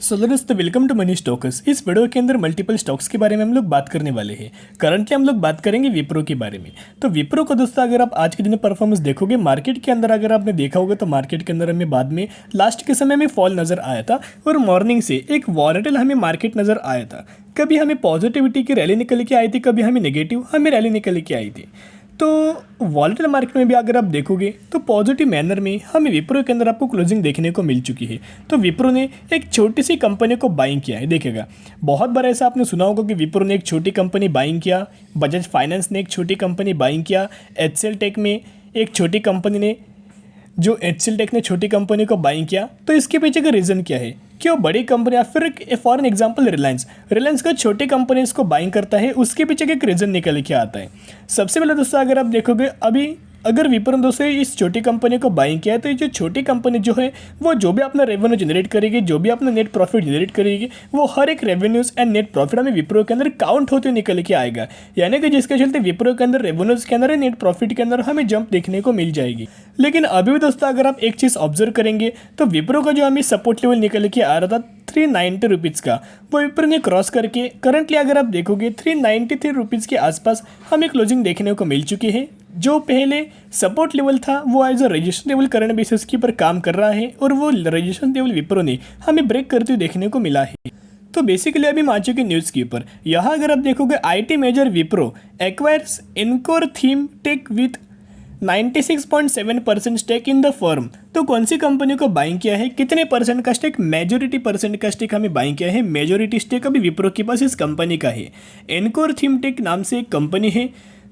सो दोस्तों welcome to money stocks. इस video के अंदर मल्टीपल स्टॉक्स के बारे में हम लोग बात करने वाले हैं। करंटली हम लोग बात करेंगे विप्रो के बारे में। तो विप्रो को दोस्तों अगर आप आज के दिन परफॉर्मेंस देखोगे मार्केट के अंदर, अगर आपने देखा होगा तो मार्केट के अंदर हमें बाद में लास्ट के समय में फॉल नजर आया था और मॉर्निंग से एक वॉलेटाइल हमें मार्केट नजर आया था। कभी हमें पॉजिटिविटी की रैली निकल के आई थी, कभी हमें नेगेटिव हमें रैली निकल के आई थी। तो वॉलेटाइल मार्केट में भी अगर आप देखोगे तो पॉजिटिव मैनर में हमें विप्रो के अंदर आपको क्लोजिंग देखने को मिल चुकी है। तो विप्रो ने एक छोटी सी कंपनी को बाइंग किया है। देखिएगा, बहुत बार ऐसा आपने सुना होगा कि विप्रो ने एक छोटी कंपनी बाइंग किया, बजाज फाइनेंस ने एक छोटी कंपनी बाइंग किया, एचसीएल टेक में एक छोटी कंपनी ने एचसीएल टेक ने छोटी कंपनी को बाइंग किया। तो इसके पीछे का रीज़न क्या है कि वो बड़ी कंपनी, या फिर फॉर एन एग्जाम्पल रिलायंस का छोटी कंपनीज को बाइंग करता है, उसके पीछे का एक रीज़न निकल के आता है। सबसे पहले दोस्तों अगर आप देखोगे, अभी अगर विप्रो ने दोस्तों इस छोटी कंपनी को बाइंग किया है तो ये जो छोटी कंपनी जो है वो जो भी अपना रेवेन्यू जनरेट करेगी, जो भी अपना नेट प्रॉफिट जनरेट करेगी, वो हर एक रेवेन्यूज एंड नेट प्रॉफिट हमें विप्रो के अंदर काउंट होते निकल के आएगा। यानी कि जिसके चलते विप्रो के अंदर रेवेन्यूज के अंदर नेट प्रॉफिट के अंदर हमें जंप देखने को मिल जाएगी। लेकिन अभी भी दोस्तों अगर आप एक चीज़ ऑब्जर्व करेंगे तो विप्रो का जो हमें सपोर्ट लेवल निकल के आ रहा था 390 रुपीज़ का, वो विप्रो ने क्रॉस करके करंटली अगर आप देखोगे 393 रुपीज़ के आसपास हमें क्लोजिंग देखने को मिल चुकी है। जो पहले सपोर्ट लेवल था वो as a registration level current basis के ऊपर काम कर रहा है और वो रजिस्ट्रेशन लेवल विप्रो ने हमें ब्रेक करते हुए देखने को मिला है। तो बेसिकली अभी हम आ चुके न्यूज़ के ऊपर। यहाँ अगर आप देखोगे IT major Wipro acquires Encore Theme Tech with 96.7% stake in the firm. तो कौन सी कंपनी को बाइंग किया है, कितने परसेंट का स्टेक, मेजोरिटी परसेंट का स्टेक हमें बाइंग किया है। मेजोरिटी स्टेक अभी विप्रो के पास इस कंपनी का है। एनकोर थीम टेक नाम से एक कंपनी है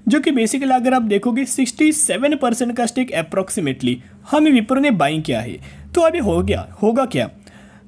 जो कि बेसिकली अगर आप देखोगे 67% का स्टेक अप्रॉक्सीमेटली हमें विप्रो ने बाइंग किया है। तो अभी होगा क्या,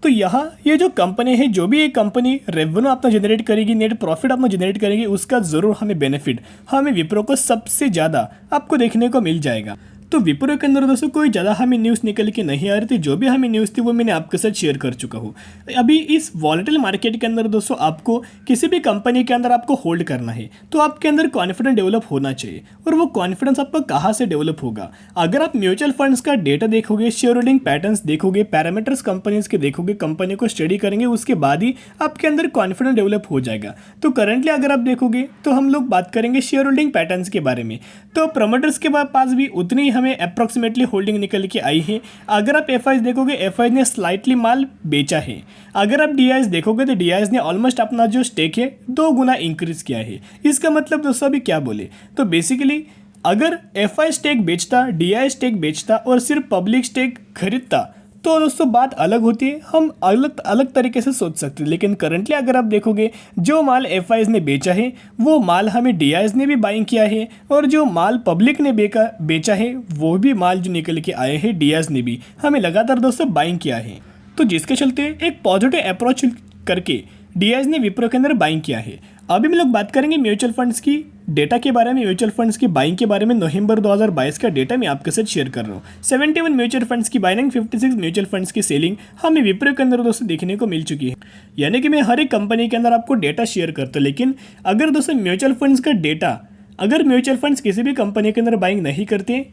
तो यहाँ ये जो कंपनी है, जो भी ये कंपनी रेवेन्यू अपना जनरेट करेगी, नेट प्रॉफिट अपना जनरेट करेगी, उसका ज़रूर हमें बेनिफिट हमें विप्रो को सबसे ज़्यादा आपको देखने को मिल जाएगा। तो विप्रो के अंदर दोस्तों कोई ज़्यादा हमें न्यूज़ निकल के नहीं आ रही थी। जो भी हमें न्यूज़ थी वो मैंने आपके साथ शेयर कर चुका हूँ। अभी इस वॉलेटाइल मार्केट के अंदर दोस्तों आपको किसी भी कंपनी के अंदर आपको होल्ड करना है तो आपके अंदर कॉन्फिडेंस डेवलप होना चाहिए। और वो कॉन्फिडेंस आपका कहाँ से डेवलप होगा, अगर आप म्यूचुअल फंड्स का डेटा देखोगे, शेयर होल्डिंग पैटर्न्स देखोगे, पैरामीटर्स कंपनीज के देखोगे, कंपनी को स्टडी करेंगे, उसके बाद ही आपके अंदर कॉन्फिडेंस डेवलप हो जाएगा। तो करंटली अगर आप देखोगे तो हम लोग बात करेंगे शेयर होल्डिंग पैटर्न्स के बारे में। तो प्रमोटर्स के पास भी उतनी ही हमें अप्रॉक्सीमेटली होल्डिंग निकल के आई है। अगर आप एफआईज देखोगे, एफआईज ने स्लाइटली माल बेचा है। अगर आप डीआईज देखोगे तो डीआईज ने ऑलमोस्ट अपना जो स्टेक है 2 गुना इंक्रीज किया है। इसका मतलब दोस्तों अभी क्या बोले, तो बेसिकली अगर एफआई स्टेक बेचता, डीआई स्टेक बेचता और सिर्फ पब्लिक स्टेक खरीदता तो दोस्तों बात अलग होती है, हम अलग अलग तरीके से सोच सकते हैं। लेकिन करंटली अगर आप देखोगे जो माल एफआईज ने बेचा है वो माल हमें डीआईज ने भी बाइंग किया है, और जो माल पब्लिक ने बेचा है वो भी माल जो निकल के आए हैं डीआईज ने भी हमें लगातार दोस्तों बाइंग किया है। तो जिसके चलते एक पॉजिटिव अप्रोच करके डीआईज ने विप्रो के अंदर बाइंग किया है। अभी हम लोग बात करेंगे म्यूचुअल फंड्स की डेटा के बारे में, म्यूचुअल फंड्स की बाइंग के बारे में। नवंबर 2022 का डेटा मैं आपके साथ शेयर कर रहा हूँ। 71 म्यूचुअल फंड्स की बाइंग, 56 म्यूचुअल फंड्स की सेलिंग हमें विप्रो के अंदर दोस्तों देखने को मिल चुकी है। यानी कि मैं हर एक कंपनी के अंदर आपको डेटा शेयर करता हूँ। लेकिन अगर दोस्तों म्यूचुअल फंड्स का डेटा, अगर म्यूचुअल फंड्स किसी भी कंपनी के अंदर बाइंग नहीं करते,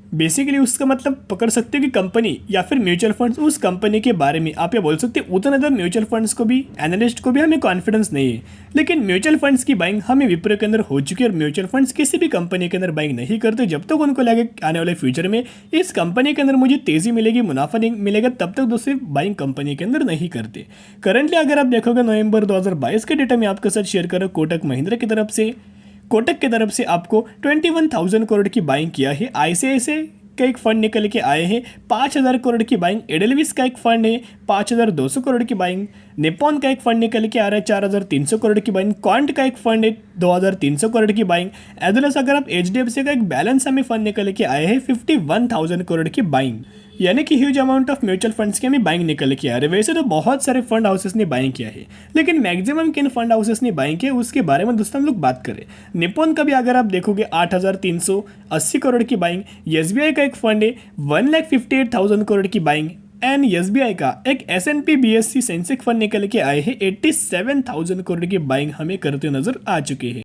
बेसिकली उसका मतलब पकड़ सकते हो कि कंपनी या फिर म्यूचुअल फंड्स उस कंपनी के बारे में आप ये बोल सकते हो उतना ज़्यादा म्यूचुअल फंड्स को भी, एनालिस्ट को भी हमें कॉन्फिडेंस नहीं है। लेकिन म्यूचुअल फंड्स की बाइंग हमें विप्रो के अंदर हो चुकी है और म्यूचुअल फंड्स किसी भी कंपनी के अंदर बाइंग नहीं करते जब तक उनको लगे आने वाले फ्यूचर में इस कंपनी के अंदर मुझे तेज़ी मिलेगी, मुनाफा नहीं मिलेगा, तब तक दोस्तों बाइंग कंपनी के अंदर नहीं करते। करंटली अगर आप देखोगे नवंबर 2022 के डेटा में आपके साथ शेयर करो, कोटक की तरफ से आपको 21,000 करोड़ की बाइंग किया है। आईसीआईसीआई का एक फंड निकल के आए हैं 5,000 करोड़ की बाइंग, एडेलविस का एक फंड है 5,200 करोड़ की बाइंग, निप्पॉन का एक फंड निकल के आ रहा है 4,300 करोड़ की बाइंग, क्वांट का एक फंड है 2,300 करोड़ की बाइंग, एज वेल एज अगर आप एचडीएफसी का एक बैलेंस हमें फंड निकल के आए हैं 51,000 करोड़ की बाइंग। यानी कि huge amount of mutual funds की हमें बाइंग निकल के आ रहे हैं। वैसे तो बहुत सारे फंड हाउसेस ने बाइंग किया है, लेकिन मैक्सिमम किन फंड हाउसेस ने बाइंग किया उसके बारे में दोस्तों हम लोग बात करें। निप्पॉन का भी अगर आप देखोगे 8,380 करोड़ की बाइंग, एसबीआई का एक फंड है 1,58,000 करोड़ की बाइंग, एंड एसबीआई का एक एसएनपी बीएससी सेंसेक्स फंड निकल के आए हैं 87,000 करोड़ की बाइंग हमें करते नजर आ चुके हैं।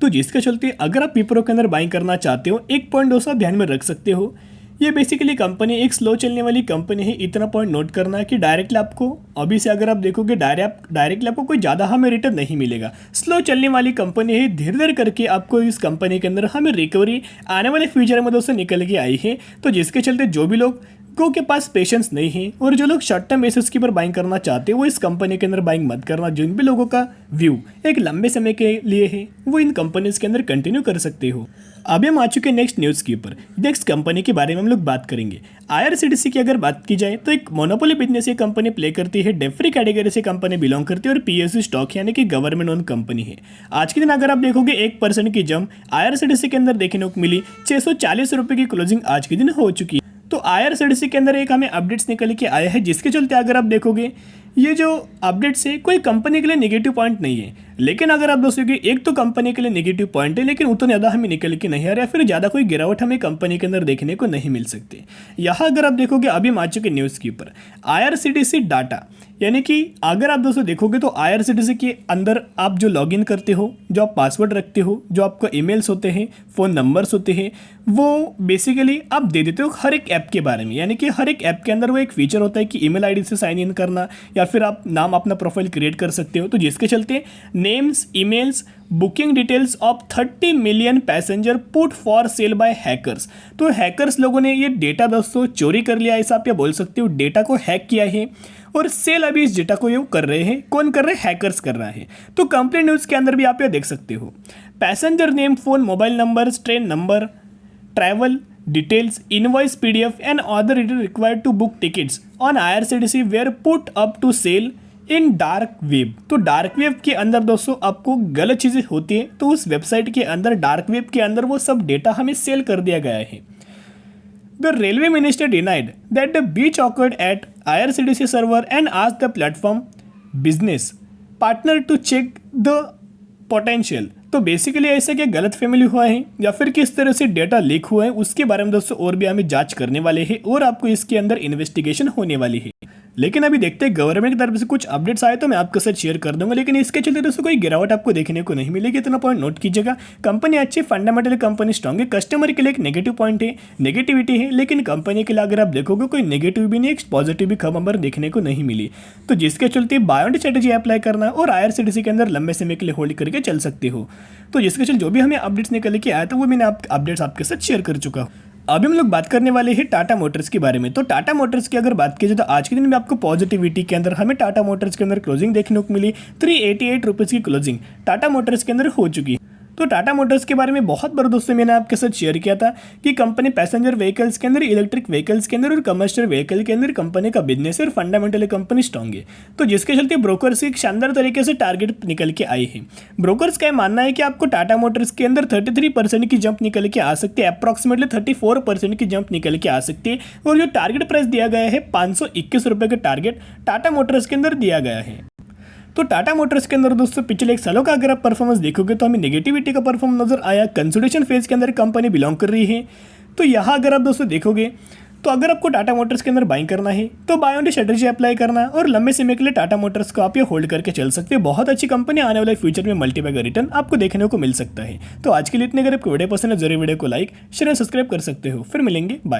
तो जिसके चलते अगर आप विप्रो के अंदर बाइंग करना चाहते हो, एक पॉइंट दोस्तों ध्यान में रख सकते हो ये बेसिकली कंपनी एक स्लो चलने वाली कंपनी है। इतना पॉइंट नोट करना है कि डायरेक्टली आपको अभी से अगर आप देखोगे डायरेक्टली आपको कोई ज़्यादा हमें रिटर्न नहीं मिलेगा। स्लो चलने वाली कंपनी है, धीरे धीरे करके आपको इस कंपनी के अंदर हमें रिकवरी आने वाले फ्यूचर में दोस्तों निकल के आई है। तो जिसके चलते जो भी लोग के पास पेशेंस नहीं है और जो लोग शॉर्ट टर्म बेसिस के ऊपर बाइंग करना चाहते हैं वो इस कंपनी के अंदर बाइंग मत करना। जिन भी लोगों का व्यू एक लंबे समय के लिए है वो इन कंपनीज के अंदर कंटिन्यू कर सकते हो। अभी हम आ चुके हैं नेक्स्ट न्यूज़ के ऊपर। नेक्स्ट कंपनी के बारे में हम लोग बात करेंगे। IRCTC की अगर बात की जाए तो एक मोनोपोली बिजनेस ये कंपनी प्ले करती है। डेफ्री कैटेगरी से कंपनी बिलोंग करती है और PSU स्टॉक यानी कि गवर्नमेंट ओन कंपनी है। आज के दिन अगर आप देखोगे 1% की जंप IRCTC के अंदर देखने को मिली। 640 रुपये की क्लोजिंग आज के दिन हो चुकी है। तो IRCTC के अंदर एक हमें अपडेट्स निकल के आया है, जिसके चलते अगर आप देखोगे ये जो अपडेट्स है कोई कंपनी के लिए नेगेटिव पॉइंट नहीं है। लेकिन अगर आप दोस्तों कि एक तो कंपनी के लिए नेगेटिव पॉइंट है लेकिन उतना ज़्यादा हमें निकल के नहीं आ रहा है, फिर ज़्यादा कोई गिरावट हमें कंपनी के अंदर देखने को नहीं मिल सकती। यहाँ अगर आप देखोगे अभी हम आ चुके न्यूज़ के ऊपर IRCTC डाटा, यानी कि अगर आप दोस्तों देखोगे तो IRCTC के अंदर आप जो लॉगिन करते हो, जो आप पासवर्ड रखते हो, जो आपका ईमेल्स होते हैं, फ़ोन नंबर्स होते हैं, वो बेसिकली आप दे देते हो हर एक ऐप के बारे में। यानी कि हर एक ऐप के अंदर वो एक फीचर होता है कि ईमेल आईडी से साइन इन करना या फिर आप नाम अपना प्रोफाइल क्रिएट कर सकते हो। तो जिसके चलते names, emails, booking details of 30 million passenger put for sale by hackers. तो हैकर्स लोगों ने ये डेटा दोस्तों चोरी कर लिया, ऐसा आप या बोल सकते हो। डेटा को हैक किया है और सेल अभी इस डेटा को ये कर रहे हैं। कौन कर रहे हैं? हैकर्स कर रहा है। तो कंप्लेंट न्यूज़ के अंदर भी आप ये देख सकते हो। Passenger name, phone, mobile numbers, train number, travel details, invoice PDF and other details required to book tickets on IRCTC were put up to sale in dark web. तो डार्क वेब के अंदर दोस्तों आपको गलत चीज़ें होती हैं तो उस वेबसाइट के अंदर डार्क वेब के अंदर वो सब डेटा हमें सेल कर दिया गया है। The railway minister denied that the breach occurred at IRCTC server and asked the platform business partner to check the potential. तो बेसिकली ऐसा क्या गलत फैमिली हुआ है या फिर किस तरह से डेटा लीक हुआ है उसके बारे में दोस्तों और भी हमें जांच करने वाले हैं और आपको इसके अंदर इन्वेस्टिगेशन होने वाली है। लेकिन अभी देखते हैं गवर्नमेंट की तरफ से कुछ अपडेट्स आए तो मैं आपके साथ शेयर कर दूंगा। लेकिन इसके चलते दोस्तों कोई गिरावट आपको देखने को नहीं मिलेगी, इतना पॉइंट नोट कीजिएगा। कंपनी अच्छी, फंडामेंटल कंपनी स्ट्रॉन्ग है। कस्टमर के लिए एक नेगेटिव पॉइंट है, नेगेटिविटी है, लेकिन कंपनी के लिए अगर आप देखोगे कोई नेगेटिव भी नहीं, एक पॉजिटिव भी खबर देखने को नहीं मिली। तो जिसके चलते बायोंड स्ट्रेटेजी अप्लाई करना और IRCTC के अंदर लंबे समय के लिए होल्ड करके चल सकते हो। तो जिसके चलते जो भी हमें अपडेट्स निकल के आया तो वो मैंने अपडेट्स आपके साथ शेयर कर चुका हूँ। अभी हम लोग बात करने वाले हैं टाटा मोटर्स के बारे में। तो टाटा मोटर्स की अगर बात की जाए तो आज के दिन में आपको पॉजिटिविटी के अंदर हमें टाटा मोटर्स के अंदर क्लोजिंग देखने को मिली। 388 रुपीज़ की क्लोजिंग टाटा मोटर्स के अंदर हो चुकी है। तो टाटा मोटर्स के बारे में बहुत बार दोस्तों मैंने आपके साथ शेयर किया था कि कंपनी पैसेंजर व्हीकल्स के अंदर, इलेक्ट्रिक व्हीकल्स के अंदर और कमर्शियल व्हीकल के अंदर कंपनी का बिजनेस है और फंडामेंटली कंपनी स्ट्रॉन्ग है। तो जिसके चलते ब्रोकर्स की शानदार तरीके से टारगेट निकल के आई है। ब्रोकर्स का मानना है कि आपको टाटा मोटर्स के अंदर 33% की जंप निकल के आ सकती है, अप्रॉक्सीमेटली 34% की जंप निकल के आ सकती है। और जो टारगेट प्राइस दिया गया है 521 रुपये का टारगेट टाटा मोटर्स के अंदर दिया गया है। तो टाटा मोटर्स के अंदर दोस्तों पिछले एक सालों का अगर आप परफॉर्मेंस देखोगे तो हमें नेगेटिविटी का परफॉर्मेंस नजर आया। कंसोलिडेशन फेज के अंदर कंपनी बिलोंग कर रही है। तो यहाँ अगर आप दोस्तों देखोगे तो अगर आपको टाटा मोटर्स के अंदर बाइंग करना है तो बाय ऑन स्ट्रेटेजी अप्लाई करना और लंबे समय के लिए टाटा मोटर्स को आप ये होल्ड करके चल सकते हैं। बहुत अच्छी कंपनी, आने वाले फ्यूचर में मल्टीबैगर रिटर्न आपको देखने को मिल सकता है। तो आज के लिए इतने, अगर आपको वीडियो पसंद है जरूर वीडियो को लाइक, शेयर और सब्सक्राइब कर सकते हो। फिर मिलेंगे, बाय।